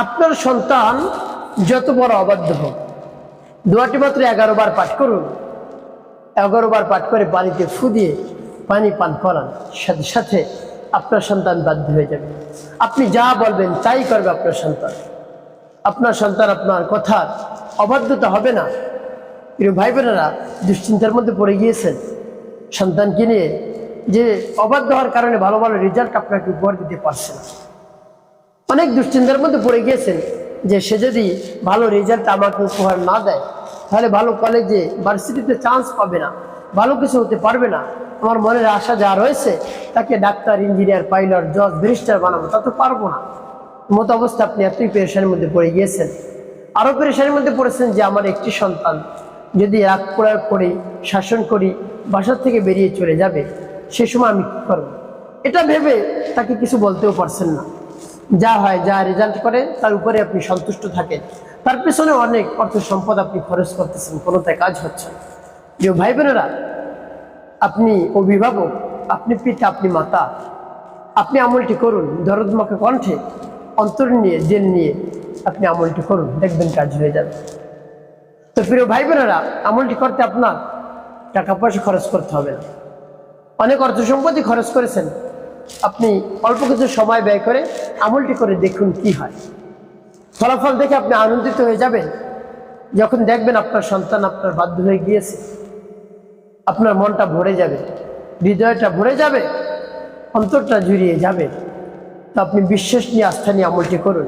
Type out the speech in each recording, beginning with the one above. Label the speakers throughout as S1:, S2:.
S1: আপনার সন্তান যত বড় অবাধ্য হোক, দোয়াটি মাত্র 11 বার পাঠ করুন। 11 বার পাঠ করে পানিতে ফু দিয়ে পানি পান করান, সাথে সাথে আপনার সন্তান বাধ্য হয়ে যাবে। আপনি যা বলবেন তাই করবে আপনার সন্তান। আপনার সন্তান আপনার কথার অবাধ্যতা হবে না। প্রিয় ভাই বোনেরা, দুশ্চিন্তার মধ্যে পড়ে গিয়েছেন সন্তানকে নিয়ে, যে অবাধ্য হওয়ার কারণে ভালো ভালো রেজাল্ট আপনাকে উপহার দিতে পারছে না। অনেক দুশ্চিন্তার মধ্যে পড়ে গিয়েছেন যে সে যদি ভালো রেজাল্ট আমাকে উপহার না দেয় তাহলে ভালো কলেজে ভার্সিটিতে চান্স পাবে না, ভালো কিছু হতে পারবে না। আমার মনের আশা যা রয়েছে তাকে ডাক্তার, ইঞ্জিনিয়ার, পাইলট, জজ, ব্যারিস্টার বানাবো, তা তো পারবো না। মতো অবস্থা আপনি এতই পেরেশানির মধ্যে পড়ে গিয়েছেন। আরও পেরেশানির মধ্যে পড়েছেন যে আমার একটি সন্তান যদি রাগ প্রয়োগ করি, শাসন করি, বাসার থেকে বেরিয়ে চলে যাবে, সে সময় আমি কী করবো? এটা ভেবে তাকে কিছু বলতেও পারছেন না। যা হয়, যা রেজাল্ট করে তার উপরে আপনি সন্তুষ্ট থাকেন। তার পেছনে অনেক অর্থ সম্পদ আপনি খরচ করতেছেন, কোনোটাই কাজ হচ্ছে না। যে ভাই বোনেরা, আপনি অভিভাবক, আপনি পিতা, আপনি মাতা, আপনি আমলটি করুন। দরদমাকে কণ্ঠে, অন্তর নিয়ে, জেল নিয়ে আপনি আমলটি করুন, দেখবেন কাজ হয়ে যাবে। তো প্রিয় ভাই বোনেরা, আমলটি করতে আপনার টাকা পয়সা খরচ করতে হবে না। অনেক অর্থ সম্পত্তি খরচ করেছেন, আপনি অল্প কিছু সময় ব্যয় করে আমলটি করে দেখুন কি হয়। ফলাফল দেখে আপনি আনন্দিত হয়ে যাবেন। যখন দেখবেন আপনার সন্তান আপনার বাধ্য হয়ে গিয়েছে, আপনার মনটা ভরে যাবে, হৃদয়টা ভরে যাবে, অন্তরটা জুড়িয়ে যাবে। তো আপনি বিশ্বাস নিয়ে, আস্থা নিয়ে আমলটি করুন।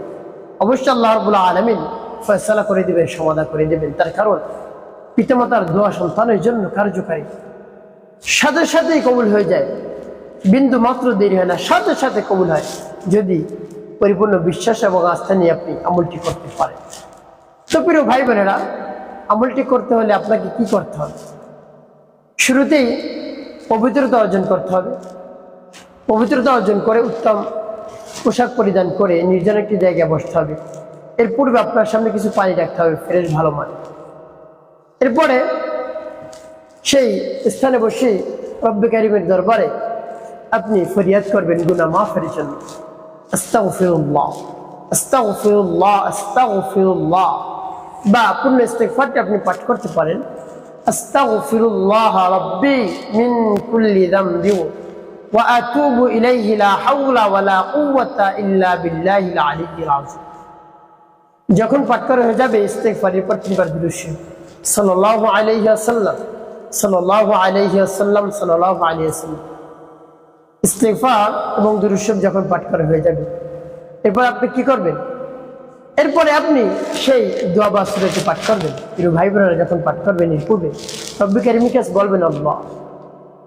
S1: অবশ্যই আল্লাহ রাব্বুল আলামিন ফয়সালা করে দেবেন, সমাধান করে দেবেন। তার কারণ পিতামাতার দোয়া সন্তানের জন্য কার্যকারী, সাথে সাথেই কবুল হয়ে যায়। বিন্দু মাত্র দেরি হয় না, সাথে সাথে কবুল হয়, যদি পরিপূর্ণ বিশ্বাস এবং আস্থা নিয়ে আপনি আমলটি করতে পারেন। তো প্রিয় ভাই বোনেরা, আমলটি করতে হলে আপনাকে কি করতে হবে? শুরুতেই পবিত্রতা অর্জন করতে হবে। পবিত্রতা অর্জন করে উত্তম পোশাক পরিধান করে নির্জন একটি জায়গায় বসতে হবে। এর পূর্বে আপনার সামনে কিছু পানি রাখতে হবে, ফ্রেশ ভালো মান। এরপরে সেই স্থানে বসে রব্বে কারিমের দরবারে আপনি ফরিয়াদ করবেন গুনাহ মাফের জন্য। আস্তাগফিরুল্লাহ, আস্তাগফিরুল্লাহ, আস্তাগফিরুল্লাহ, বা পূর্ণ ইস্তিগফারটি আপনি পাঠ করতে পারেন। আস্তাগফিরুল্লাহ রাব্বি মিন কুল্লি যামবি ওয়া আতুবু ইলাইহি লা হাওলা ওয়ালা কুওয়াতা ইল্লা বিল্লাহিল আলিয়্যিল আযীম। যখন পাঠ করা হয়ে যাবে, ইস্তিগফারের পর 3 বার দুরূদ শরীফ সাল্লাল্লাহু আলাইহি ওয়াসাল্লাম, সাল্লাল্লাহু আলাইহি ওয়াসাল্লাম, সাল্লাল্লাহু আলাইহি ওয়াসাল্লাম। ইস্তিগফার এবং দুরূদ শরীফ যখন পাঠ করা হয়ে যাবে, এরপর আপনি কি করবেন? এরপরে আপনি সেই দোয়া বা সূরাটি পাঠ করবেন। প্রিয় ভাই বোনেরা, যখন পাঠ করবেন এর পূর্বে রব্বে কারিমের কাছে বলবেন, আল্লাহ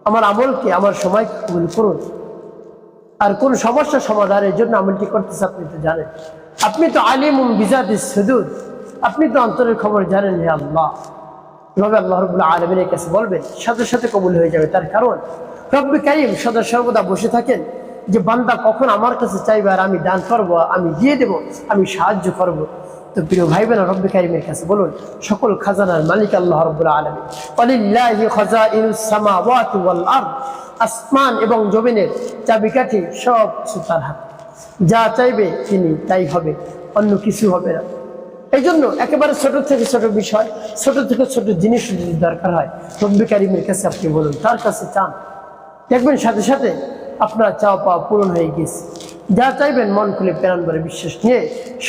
S1: আমার আমলকে, আমার সময়কে কবুল করুন। আর কোন সমস্যা সমাধানের জন্য আমলটি করতেছে আপনি তো জানেন, আপনি তো আলিমুম বিজাতিস সুদূর, আপনি তো অন্তরের খবর জানেন। হে আল্লাহ, এভাবে আল্লাহ রাব্বুল আলামিনের কাছে বলবেন, সাথে সাথে কবুল হয়ে যাবে। তার কারণ রব্বে কারিম সদা সর্বদা বসে থাকেন যে বান্দা কখন আমার কাছে চাইবে আর আমি দান করবো, আমি দিয়ে দেব, আমি সাহায্য করব। তো প্রিয় ভাই বোনেরা, রব্বে কারিমের কাছে বলুন, সকল খাজানার মালিক আল্লাহ রাব্বুল আলামিন। ওয়ালিল্লাহি খাযাইনুস সামাওয়াতি ওয়াল আরদ, আসমান এবং জমিনের চাবিকাঠি সব কিছু তার হাতে। যা চাইবে তিনি তাই হবে, অন্য কিছু হবে না। এই জন্য একেবারে ছোট থেকে ছোট বিষয়, ছোট থেকে ছোট জিনিস যদি দরকার হয়, রব্বে কারিমের কাছে আপনি বলুন, তার কাছে চান, দেখবেন সাথে সাথে আপনার চাওয়া পাওয়া পূরণ হয়ে গেছে। যা চাইবেন মন খুলে প্রাণ ভরে বিশ্বাস নিয়ে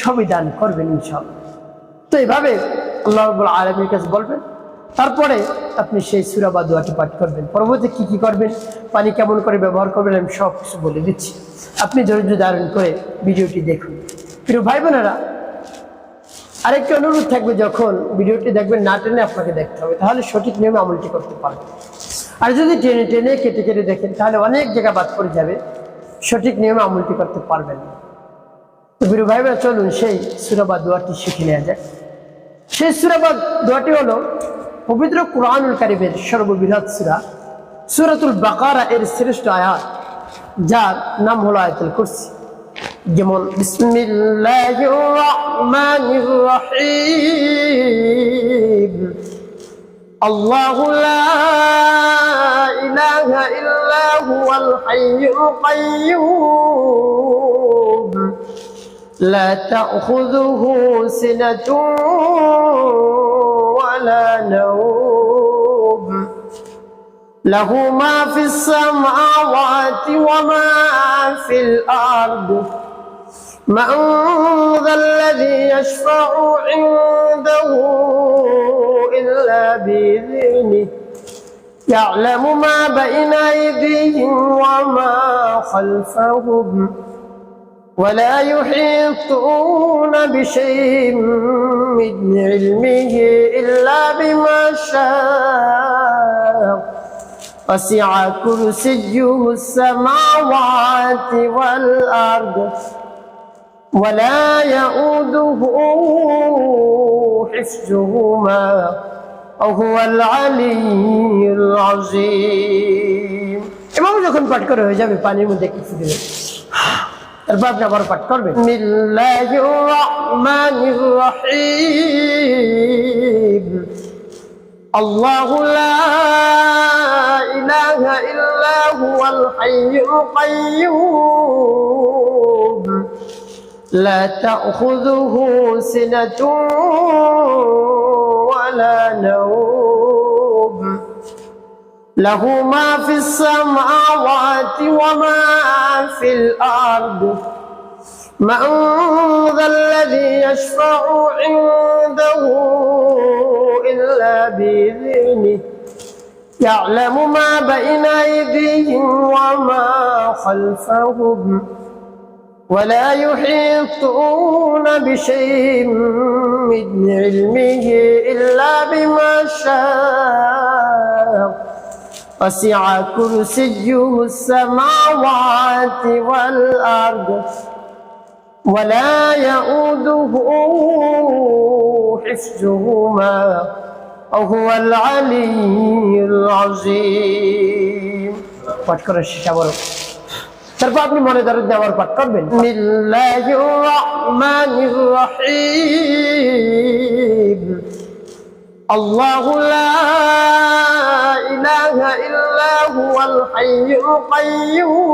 S1: সবই দান করবেন ইনশাআল্লাহ। তো এইভাবে আল্লাহ রাব্বুল আলামিনের কাছে বলবেন, তারপরে আপনি সেই সূরা বা দোয়াটি পাঠ করবেন। পরবর্তী কি কি করবেন, পানি কেমন করে ব্যবহার করবেন, আমি সব কিছু বলে দিচ্ছি। আপনি ধৈর্য ধারণ করে ভিডিওটি দেখুন। প্রিয় ভাই বোনেরা, আরেকটা অনুরোধ থাকবে, যখন ভিডিওটি দেখবেন না টেনে আপনাকে দেখতে হবে, তাহলে সঠিক নিয়মে আমলটি করতে পারবেন। আর যদি টেনে টেনে কেটে কেটে দেখেন, তাহলে অনেক জায়গা বাদ পড়ে যাবে, সঠিক নিয়মে আমলটি করতে পারবেন না। তো প্রিয় ভাই বোনেরা, চলুন সেই সূরা বা দোয়াটি শিখে নেওয়া যায়। সেই সূরা বা দোয়াটি হলো পবিত্র কুরআনুল কারীমের সর্ববৃহৎ সূরা, সূরাতুল বাকারা এর শ্রেষ্ঠ আয়াত, যার নাম হলো আয়াতুল কুরসি। যেমন বিসমিল্লাহির রহমানির রহিম, আল্লাহু লা ইলাহা ইল্লা হুয়াল হাইয়ুল কাইয়্যুম لا تأخذه سنة ولا نوم له ما في السماوات وما في الأرض من ذا الذي يشفع عنده إلا بإذنه يعلم ما بين أيديهم وما خلفهم ولا يحيطون بشيء من علمه إلا بما شاء وسع كرسيه السماوات والأرض ولا يؤوده حفظهما وهو العلي العظيم এভাবে যখন পাঠ করা হয়ে যাবে পানির মধ্যে একটু ফুটে যাবে তারপর আপনি আবার পাঠ করবেন বিসমিল্লাহির রহমানির রহিম আল্লাহু লা ইলাহা ইল্লা হুয়াল হাইয়ুল কাইয়্যুম لا تأخذه سنة ولا نوم له ما في السماوات وما في الأرض من ذا الذي يشفع عنده إلا بإذنه يعلم ما بين أيديهم وما خلفهم ولا يحيطون بشيء من علمه إلا بما شاء وسع كرسيه السماوات والأرض ولا يؤوده حفظهما وهو العلي العظيم পাঠ করার চেষ্টা করুন তারপর আপনি মনে দরদ দিয়ে আবার পাঠ করবেন বিসমিল্লাহির রহমানির রহিম আল্লাহু লা ইলাহা ইল্লা হুয়াল হাইয়ুল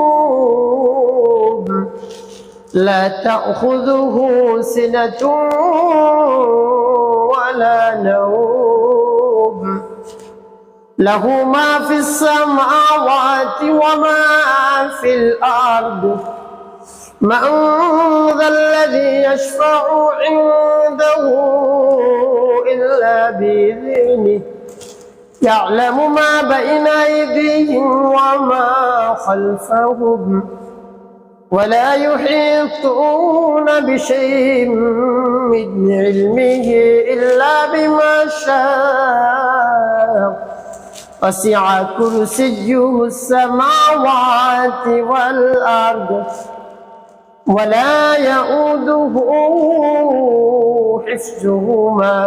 S1: কাইয়্যুম লা তা'খুযুহু সিনাতুন ওয়ালা নাওম له ما في السماوات وما في الأرض من ذا الذي يشفع عنده إلا بإذنه يعلم ما بين أيديهم وما خلفهم ولا يحيطون بشيء من علمه إلا بما شاء وسع كرسيه السماوات والأرض ولا يؤوده حفظهما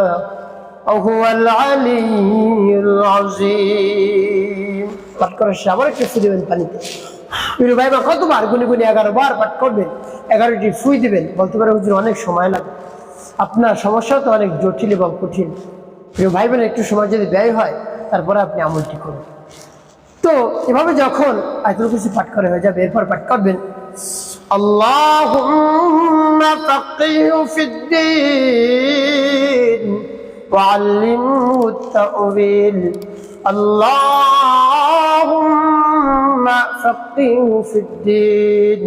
S1: وهو العلي العظيم পাঠ করার সময় আবার একটু ফুঁ দিবেন পানিতে প্রিয় ভাই বা কতবার গুনি গুনি 11 বার পাঠ করবেন 11টি ফুঁ দিবেন বলতে পারে হুজুর অনেক সময় লাগে আপনার সমস্যা তো অনেক জটিল এবং কঠিন প্রিয় ভাই বোন একটু সময় যদি ব্যয় হয় তারপরে আপনি আমলটি করুন তো এভাবে যখন আয়াতুল কুরসি পাঠ করা হয়ে যাবে এরপর পাঠ করবেন আল্লাহুম্মা ফাক্কিহু ফিদ্দীন ওয়া আল্লিমহু আত-তা'ওয়িল আল্লাহুম্মা ফাক্কিহু ফিদ্দীন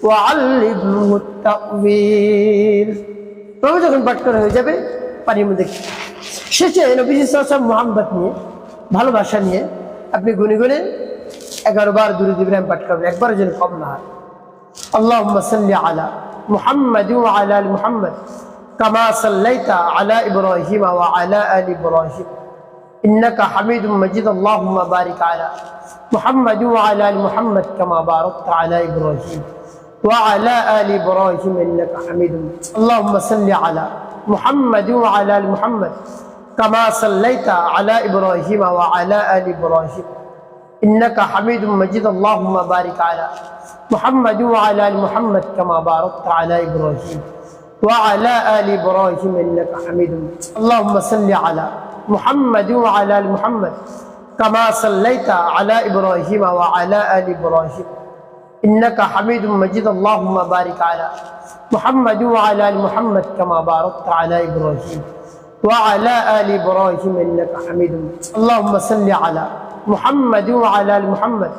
S1: ওয়া আল্লিমহু আত-তা'ওয়িল তো যখন পাঠ করা হয়ে যাবে পানির মধ্যে শেষে নবীজি সাল্লাল্লাহু আলাইহি মুহাম্মদ নিয়ে ভালোবাসা নিয়ে আপনি গুনে গুনে 11 বার দুরূদ ইব্রাহিম পাঠ করবেন একবার যেন কম না হয় আল্লাহুম্মা সাল্লি আলা মুহাম্মাদ ওয়া আলা আলি মুহাম্মাদ কামা সাল্লাইতা আলা ইব্রাহিম ওয়া আলা আলি ইব্রাহিম ইন্নাকা হামিদুম মাজিদ আল্লাহুম্মা বারিক আলা মুহাম্মাদ ওয়া আলা আলি মুহাম্মাদ কামা বারাকতা আলা ইব্রাহিম ওয়া আলা আলি ইব্রাহিম ইন্নাকা হামিদুম আল্লাহুম্মা সাল্লি আলা محمد وعلى آل محمد كما صليت على إبراهيم وعلى آل إبراهيم إنك حميد مجيد اللهم بارك على محمد وعلى آل محمد كما باركت على إبراهيم وعلى آل إبراهيم إنك حميد مجيد اللهم صل على محمد وعلى آل محمد كما صليت على إبراهيم وعلى آل إبراهيم إنك حميد مجيد اللهم بارك على محمد وعلى آل محمد كما باركت على إبراهيم وعلى آل إبراهيم إنك حميد مجيد اللهم صل على محمد وعلى آل محمد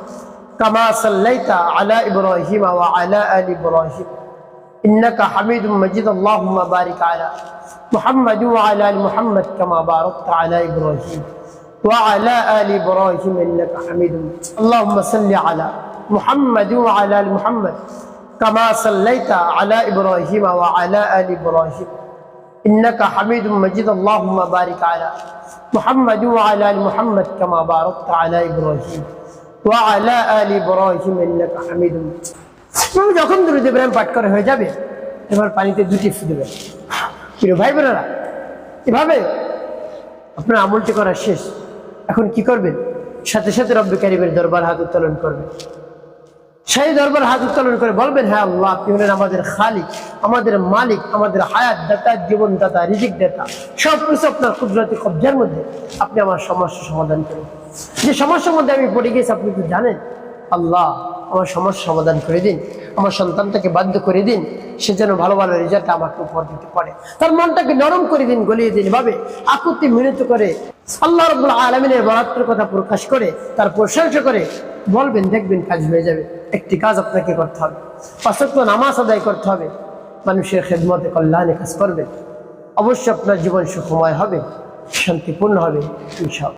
S1: كما صليت على إبراهيم وعلى آل إبراهيم إنك حميد مجيد اللهم بارك على محمد وعلى آل محمد كما باركت على إبراهيم وعلى آل إبراهيم إنك حميد مجيد اللهم صل على محمد وعلى آل محمد كما صليت على إبراهيم وعلى آل إبراهيم إنك حميد مجيد اللهم بارك على محمد وعلى آل محمد كما باركت على إبراهيم وعلى آل إبراهيم إنك حميد مجيد যখন দুরূদ ইব্রাহিম পাঠ করা হয়ে যাবে এবার পানিতে দুটি ফু দেবেন। প্রিয় ভাই বোনেরা, এভাবে আপনার আমলটি করা শেষ। এখন কি করবেন? সাথে সাথে রব্বে কারীমের দরবার হাত উত্তোলন করবেন। সেই দরবার হাত উত্তোলন করে বলবেন, হ্যাঁ আল্লাহ, আপনি হলেন আমাদের খালিক, আমাদের মালিক, আমাদের হায়াত দাতা, জীবন দাতা, রিজিক দাতা। সব কিছু আপনার কুদরতি কবজার মধ্যে। আপনি আমার সমস্যা সমাধান করুন। যে সমস্যার মধ্যে আমি পড়ে গেছি আপনি কি জানেন? আল্লাহ, আমার সমস্যা সমাধান করে দিন, আমার সন্তানটাকে বাধ্য করে দিন, সে যেন ভালো ভালো রেজাল্ট আমাকে উপহার দিতে পারে। তার মনটাকে নরম করে দিন, গলিয়ে দিন। ভাবে আকুতি মিনত করে আল্লাহ রাব্বুল আলামিনের বরাতের কথা প্রকাশ করে তার প্রশংসা করে বলবেন, দেখবেন কাজ হয়ে যাবে। একটি কাজ আপনাকে করতে হবে, 5 ওয়াক্ত নামাজ আদায় করতে হবে, মানুষের খেদমতে কল্যাণে কাজ করবেন। অবশ্যই আপনার জীবন সুখময় হবে, শান্তিপূর্ণ হবে ইনশাআল্লাহ।